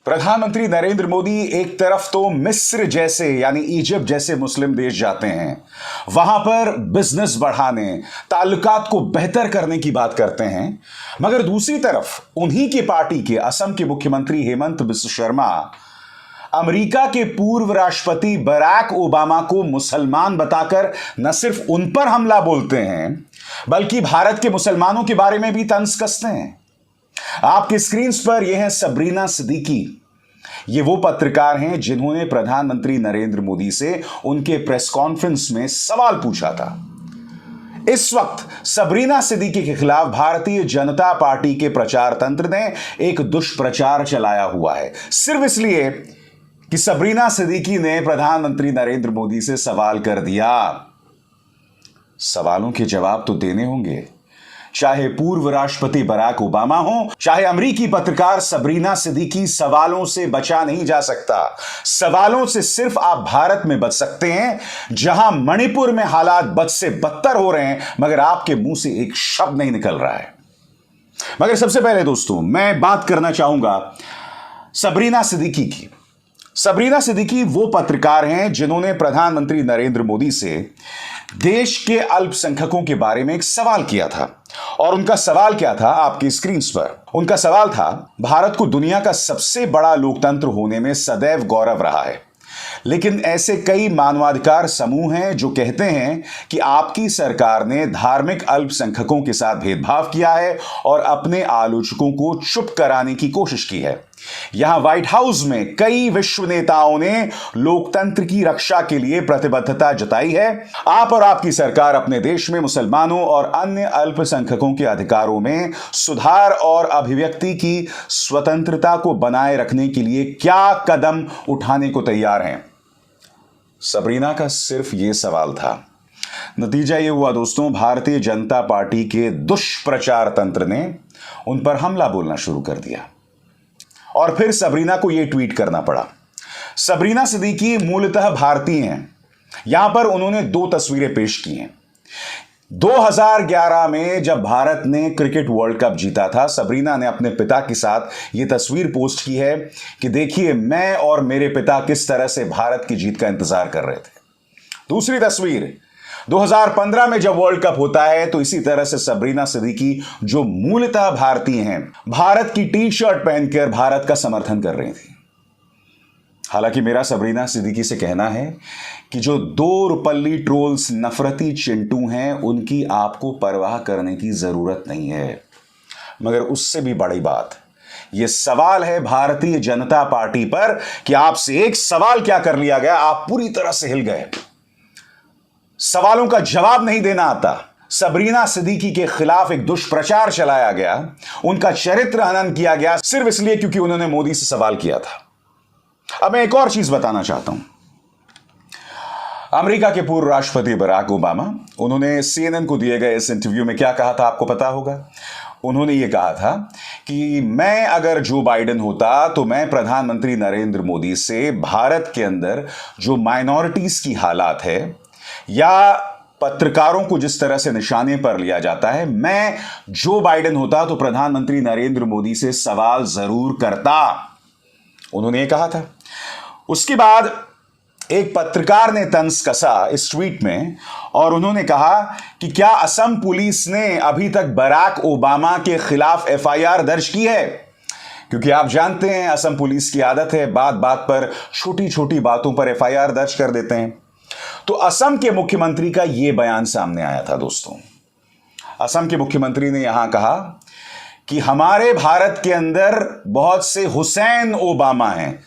प्रधानमंत्री नरेंद्र मोदी एक तरफ तो मिस्र जैसे यानी इजिप्ट जैसे मुस्लिम देश जाते हैं, वहां पर बिजनेस बढ़ाने, ताल्लुकात को बेहतर करने की बात करते हैं, मगर दूसरी तरफ उन्हीं की पार्टी के असम के मुख्यमंत्री हेमंत बिस्व शर्मा अमेरिका के पूर्व राष्ट्रपति बराक ओबामा को मुसलमान बताकर न सिर्फ उन पर हमला बोलते हैं, बल्कि भारत के मुसलमानों के बारे में भी तंज कसते हैं। आपकी स्क्रीन पर यह है सबरीना सिद्दीकी। ये वो पत्रकार हैं जिन्होंने प्रधानमंत्री नरेंद्र मोदी से उनके प्रेस कॉन्फ्रेंस में सवाल पूछा था। इस वक्त सबरीना सिद्दीकी के खिलाफ भारतीय जनता पार्टी के प्रचार तंत्र ने एक दुष्प्रचार चलाया हुआ है, सिर्फ इसलिए कि सबरीना सिद्दीकी ने प्रधानमंत्री नरेंद्र मोदी से सवाल कर दिया। सवालों के जवाब तो देने होंगे, चाहे पूर्व राष्ट्रपति बराक ओबामा हो, चाहे अमेरिकी पत्रकार सबरीना सिद्दीकी। सवालों से बचा नहीं जा सकता। सवालों से सिर्फ आप भारत में बच सकते हैं, जहां मणिपुर में हालात बद से बदतर हो रहे हैं, मगर आपके मुंह से एक शब्द नहीं निकल रहा है। मगर सबसे पहले दोस्तों, मैं बात करना चाहूंगा सबरीना सिद्दीकी की। सबरीना सिद्दीकी वो पत्रकार हैं जिन्होंने प्रधानमंत्री नरेंद्र मोदी से देश के अल्पसंख्यकों के बारे में एक सवाल किया था। और उनका सवाल क्या था? आपकी स्क्रीन पर उनका सवाल था, भारत को दुनिया का सबसे बड़ा लोकतंत्र होने में सदैव गौरव रहा है, लेकिन ऐसे कई मानवाधिकार समूह हैं जो कहते हैं कि आपकी सरकार ने धार्मिक अल्पसंख्यकों के साथ भेदभाव किया है और अपने आलोचकों को चुप कराने की कोशिश की है। यहां व्हाइट हाउस में कई विश्व नेताओं ने लोकतंत्र की रक्षा के लिए प्रतिबद्धता जताई है। आप और आपकी सरकार अपने देश में मुसलमानों और अन्य अल्पसंख्यकों के अधिकारों में सुधार और अभिव्यक्ति की स्वतंत्रता को बनाए रखने के लिए क्या कदम उठाने को तैयार हैं? सबरीना का सिर्फ यह सवाल था। नतीजा यह हुआ दोस्तों, भारतीय जनता पार्टी के दुष्प्रचार तंत्र ने उन पर हमला बोलना शुरू कर दिया और फिर सबरीना को यह ट्वीट करना पड़ा। सबरीना सिद्दीकी मूलतः भारतीय हैं। यहां पर उन्होंने दो तस्वीरें पेश की हैं। 2011 में जब भारत ने क्रिकेट वर्ल्ड कप जीता था, सबरीना ने अपने पिता के साथ यह तस्वीर पोस्ट की है कि देखिए, मैं और मेरे पिता किस तरह से भारत की जीत का इंतजार कर रहे थे। दूसरी तस्वीर 2015 में जब वर्ल्ड कप होता है तो इसी तरह से सबरीना सिद्दीकी, जो मूलतः भारतीय हैं, भारत की टी शर्ट पहनकर भारत का समर्थन कर रही थी। हालांकि मेरा सबरीना सिद्दीकी से कहना है कि जो दो रुपल्ली ट्रोल्स नफरती चिंटू हैं, उनकी आपको परवाह करने की जरूरत नहीं है। मगर उससे भी बड़ी बात यह सवाल है भारतीय जनता पार्टी पर कि आपसे एक सवाल क्या कर लिया गया, आप पूरी तरह से हिल गए। सवालों का जवाब नहीं देना आता। सबरीना सिद्दीकी के खिलाफ एक दुष्प्रचार चलाया गया, उनका चरित्र हनन किया गया सिर्फ इसलिए क्योंकि उन्होंने मोदी से सवाल किया था। अब मैं एक और चीज बताना चाहता हूं। अमेरिका के पूर्व राष्ट्रपति बराक ओबामा, उन्होंने CNN को दिए गए इस इंटरव्यू में क्या कहा था आपको पता होगा। उन्होंने ये कहा था कि मैं अगर जो बाइडेन होता तो मैं प्रधानमंत्री नरेंद्र मोदी से भारत के अंदर जो माइनॉरिटीज की हालात है या पत्रकारों को जिस तरह से निशाने पर लिया जाता है, मैं जो बाइडेन होता तो प्रधानमंत्री नरेंद्र मोदी से सवाल जरूर करता। उन्होंने ये कहा था। उसके बाद एक पत्रकार ने तंज कसा इस ट्वीट में और उन्होंने कहा कि क्या असम पुलिस ने अभी तक बराक ओबामा के खिलाफ FIR दर्ज की है? क्योंकि आप जानते हैं असम पुलिस की आदत है, बात बात पर छोटी छोटी बातों पर FIR दर्ज कर देते हैं। तो असम के मुख्यमंत्री का यह बयान सामने आया था दोस्तों। असम के मुख्यमंत्री ने यहां कहा कि हमारे भारत के अंदर बहुत से हुसैन ओबामा हैं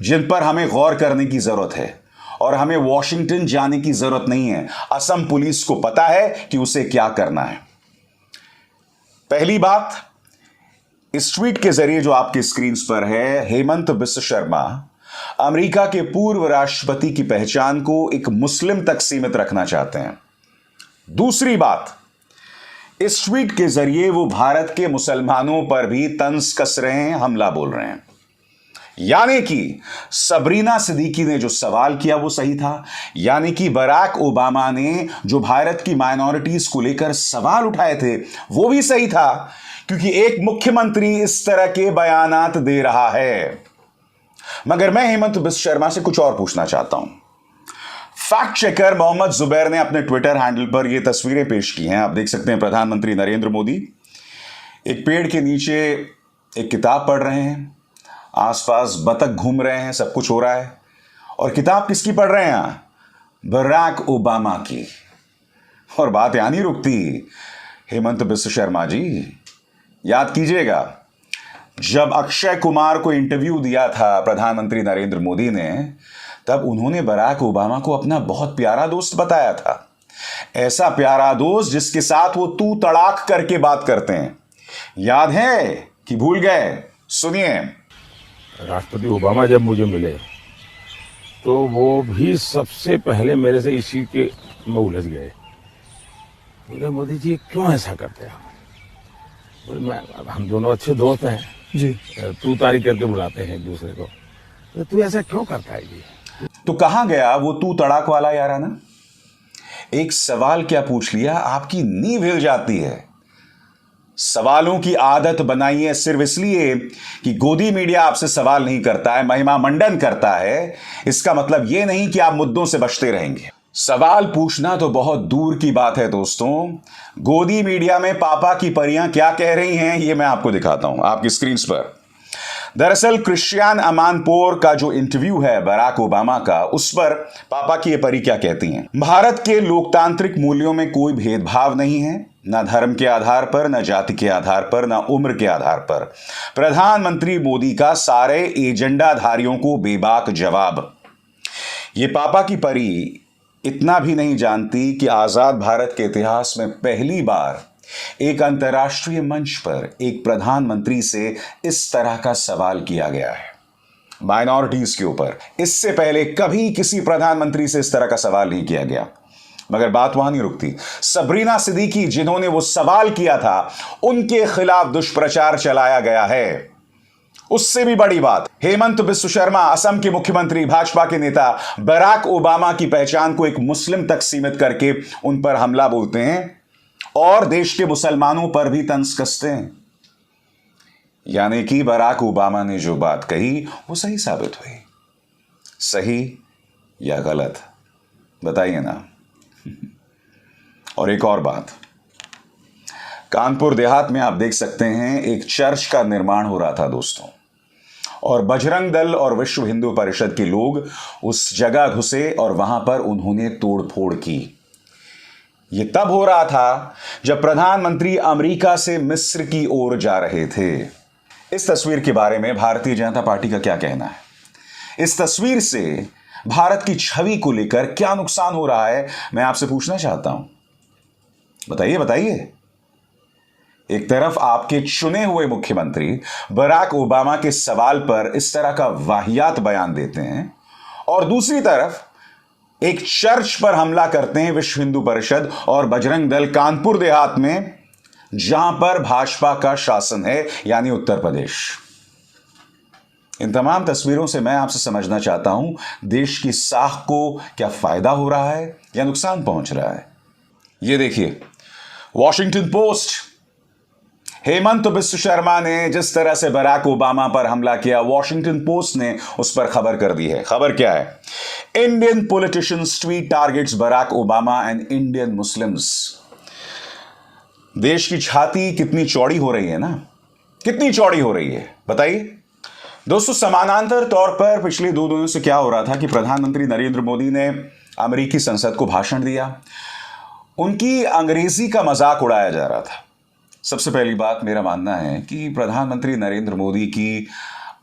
जिन पर हमें गौर करने की जरूरत है और हमें वॉशिंगटन जाने की जरूरत नहीं है। असम पुलिस को पता है कि उसे क्या करना है। पहली बात, इस ट्वीट के जरिए जो आपकी स्क्रीन पर है, हेमंत बिस्व शर्मा अमेरिका के पूर्व राष्ट्रपति की पहचान को एक मुस्लिम तक सीमित रखना चाहते हैं। दूसरी बात, इस ट्वीट के जरिए वो भारत के मुसलमानों पर भी तंज कस रहे हैं, हमला बोल रहे हैं। यानी कि सबरीना सिद्दीकी ने जो सवाल किया वो सही था, यानी कि बराक ओबामा ने जो भारत की माइनॉरिटीज को लेकर सवाल उठाए थे वो भी सही था, क्योंकि एक मुख्यमंत्री इस तरह के बयानात दे रहा है। मगर मैं हेमंत बिस्व शर्मा से कुछ और पूछना चाहता हूं। फैक्ट चेकर मोहम्मद जुबैर ने अपने ट्विटर हैंडल पर यह तस्वीरें पेश की हैं। आप देख सकते हैं प्रधानमंत्री नरेंद्र मोदी एक पेड़ के नीचे एक किताब पढ़ रहे हैं, आसपास बतख घूम रहे हैं, सब कुछ हो रहा है। और किताब किसकी पढ़ रहे हैं? बराक ओबामा की। और बात यहां नहीं रुकती हेमंत बिस्व शर्मा जी, याद कीजिएगा जब अक्षय कुमार को इंटरव्यू दिया था प्रधानमंत्री नरेंद्र मोदी ने, तब उन्होंने बराक ओबामा को अपना बहुत प्यारा दोस्त बताया था। ऐसा प्यारा दोस्त जिसके साथ वो तू तड़ाक करके बात करते हैं। याद है कि भूल गए? सुनिए। राष्ट्रपति ओबामा जब मुझे मिले तो वो भी सबसे पहले मेरे से इसी के में उलझ गए। बोले मोदी जी क्यों ऐसा करते हैं? बोले हम दोनों अच्छे दोस्त हैं जी, तू तारीख करके बुलाते हैं एक दूसरे को, तो तू ऐसा क्यों करता है जी? तो कहां गया वो तू तड़ाक वाला याराना? एक सवाल क्या पूछ लिया, आपकी नींव हिल जाती है। सवालों की आदत बनाइए सिर्फ इसलिए कि गोदी मीडिया आपसे सवाल नहीं करता है, महिमा मंडन करता है, इसका मतलब यह नहीं कि आप मुद्दों से बचते रहेंगे। सवाल पूछना तो बहुत दूर की बात है दोस्तों। गोदी मीडिया में पापा की परियां क्या कह रही हैं, यह मैं आपको दिखाता हूं आपकी स्क्रीन पर। दरअसल क्रिश्चियन अमानपोर का जो इंटरव्यू है बराक ओबामा का, उस पर पापा की ये परी क्या कहती हैं। भारत के लोकतांत्रिक मूल्यों में कोई भेदभाव नहीं है, न धर्म के आधार पर, न जाति के आधार पर, न उम्र के आधार पर। प्रधानमंत्री मोदी का सारे एजेंडाधारियों को बेबाक जवाब। ये पापा की परी इतना भी नहीं जानती कि आजाद भारत के इतिहास में पहली बार एक अंतर्राष्ट्रीय मंच पर एक प्रधानमंत्री से इस तरह का सवाल किया गया है माइनॉरिटीज के ऊपर। इससे पहले कभी किसी प्रधानमंत्री से इस तरह का सवाल नहीं किया गया। मगर बात वहां नहीं रुकती। सबरीना सिद्दीकी जिन्होंने वो सवाल किया था, उनके खिलाफ दुष्प्रचार चलाया गया है। उससे भी बड़ी बात, हेमंत बिस्व शर्मा असम के मुख्यमंत्री भाजपा के नेता बराक ओबामा की पहचान को एक मुस्लिम तक सीमित करके उन पर हमला बोलते हैं और देश के मुसलमानों पर भी तंज कसते हैं। यानी कि बराक ओबामा ने जो बात कही वो सही साबित हुई। सही या गलत बताइए ना। और एक और बात, कानपुर देहात में आप देख सकते हैं एक चर्च का निर्माण हो रहा था दोस्तों, और बजरंग दल और विश्व हिंदू परिषद के लोग उस जगह घुसे और वहां पर उन्होंने तोड़फोड़ की। यह तब हो रहा था जब प्रधानमंत्री अमेरिका से मिस्र की ओर जा रहे थे। इस तस्वीर के बारे में भारतीय जनता पार्टी का क्या कहना है? इस तस्वीर से भारत की छवि को लेकर क्या नुकसान हो रहा है, मैं आपसे पूछना चाहता हूं। बताइए बताइए। एक तरफ आपके चुने हुए मुख्यमंत्री बराक ओबामा के सवाल पर इस तरह का वाहियात बयान देते हैं, और दूसरी तरफ एक चर्च पर हमला करते हैं विश्व हिंदू परिषद और बजरंग दल कानपुर देहात में, जहां पर भाजपा का शासन है, यानी उत्तर प्रदेश। इन तमाम तस्वीरों से मैं आपसे समझना चाहता हूं, देश की साख को क्या फायदा हो रहा है या नुकसान पहुंच रहा है। यह देखिए, वॉशिंगटन पोस्ट, हेमंत बिस्व शर्मा ने जिस तरह से बराक ओबामा पर हमला किया, वॉशिंगटन पोस्ट ने उस पर खबर कर दी है। खबर क्या है? Indian politicians tweet targets Barack Obama and Indian Muslims. देश की छाती कितनी चौड़ी हो रही है ना, कितनी चौड़ी हो रही है बताइए दोस्तों। समानांतर तौर पर पिछले 2 दिनों से क्या हो रहा था कि प्रधानमंत्री नरेंद्र मोदी ने अमेरिकी संसद को भाषण दिया, उनकी अंग्रेजी का मजाक उड़ाया जा रहा था। सबसे पहली बात, मेरा मानना है कि प्रधानमंत्री नरेंद्र मोदी की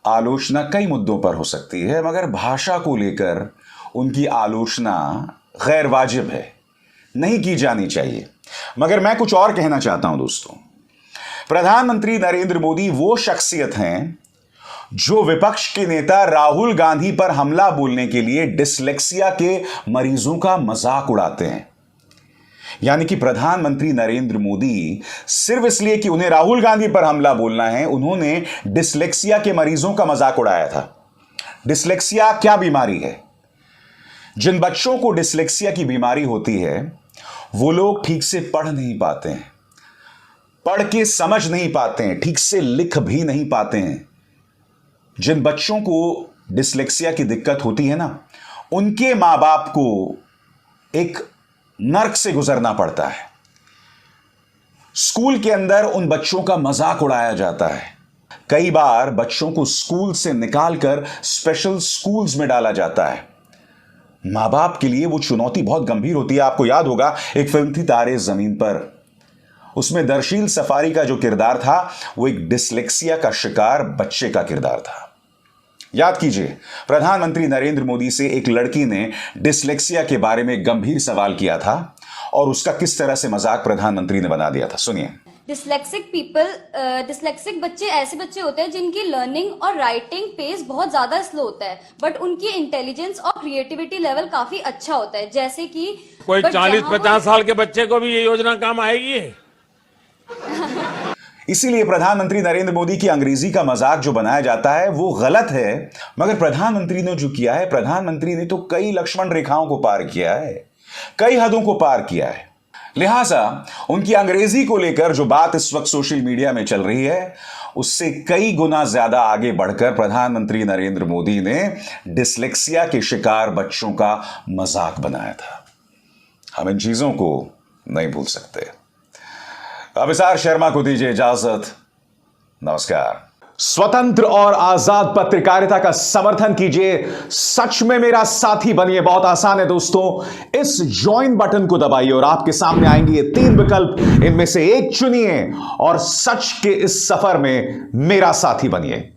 आलोचना कई मुद्दों पर हो सकती है, मगर भाषा को लेकर उनकी आलोचना गैर वाजिब है, नहीं की जानी चाहिए। मगर मैं कुछ और कहना चाहता हूं दोस्तों। प्रधानमंत्री नरेंद्र मोदी वो शख्सियत हैं जो विपक्ष के नेता राहुल गांधी पर हमला बोलने के लिए डिसलेक्सिया के मरीजों का मजाक उड़ाते हैं। यानी कि प्रधानमंत्री नरेंद्र मोदी सिर्फ इसलिए कि उन्हें राहुल गांधी पर हमला बोलना है, उन्होंने डिसलेक्सिया के मरीजों का मजाक उड़ाया था। डिसलेक्सिया क्या बीमारी है? जिन बच्चों को डिसलेक्सिया की बीमारी होती है वो लोग ठीक से पढ़ नहीं पाते हैं, पढ़ के समझ नहीं पाते हैं, ठीक से लिख भी नहीं पाते हैं। जिन बच्चों को डिसलेक्सिया की दिक्कत होती है ना, उनके मां बाप को एक नर्क से गुजरना पड़ता है। स्कूल के अंदर उन बच्चों का मजाक उड़ाया जाता है। कई बार बच्चों को स्कूल से निकालकर स्पेशल स्कूल्स में डाला जाता है। मां बाप के लिए वो चुनौती बहुत गंभीर होती है। आपको याद होगा एक फिल्म थी तारे जमीन पर, उसमें दरशील सफारी का जो किरदार था वो एक डिसलेक्सिया का शिकार बच्चे का किरदार था। याद कीजिए, प्रधानमंत्री नरेंद्र मोदी से एक लड़की ने डिसलेक्सिया के बारे में गंभीर सवाल किया था और उसका किस तरह से मजाक प्रधानमंत्री ने बना दिया था। सुनिए। डिसलेक्सिक बच्चे ऐसे बच्चे होते हैं जिनकी लर्निंग और राइटिंग पेस बहुत ज्यादा स्लो होता है, बट उनकी इंटेलिजेंस और क्रिएटिविटी लेवल काफी अच्छा होता है। जैसे कि कोई 40-50 साल के बच्चे को भी ये योजना काम आएगी। इसीलिए प्रधानमंत्री नरेंद्र मोदी की अंग्रेजी का मजाक जो बनाया जाता है वो गलत है। मगर प्रधानमंत्री ने जो किया है, प्रधानमंत्री ने तो कई लक्ष्मण रेखाओं को पार किया है, कई हदों को पार किया है। लिहाजा उनकी अंग्रेजी को लेकर जो बात इस वक्त सोशल मीडिया में चल रही है उससे कई गुना ज्यादा आगे बढ़कर प्रधानमंत्री नरेंद्र मोदी ने डिसलेक्सिया के शिकार बच्चों का मजाक बनाया था। हम इन चीजों को नहीं भूल सकते। अभिसार शर्मा को दीजिए इजाजत। नमस्कार। स्वतंत्र और आजाद पत्रकारिता का समर्थन कीजिए, सच में मेरा साथी बनिए। बहुत आसान है दोस्तों, इस ज्वाइन बटन को दबाइए और आपके सामने आएंगे ये 3 विकल्प, इनमें से एक चुनिए और सच के इस सफर में मेरा साथी बनिए।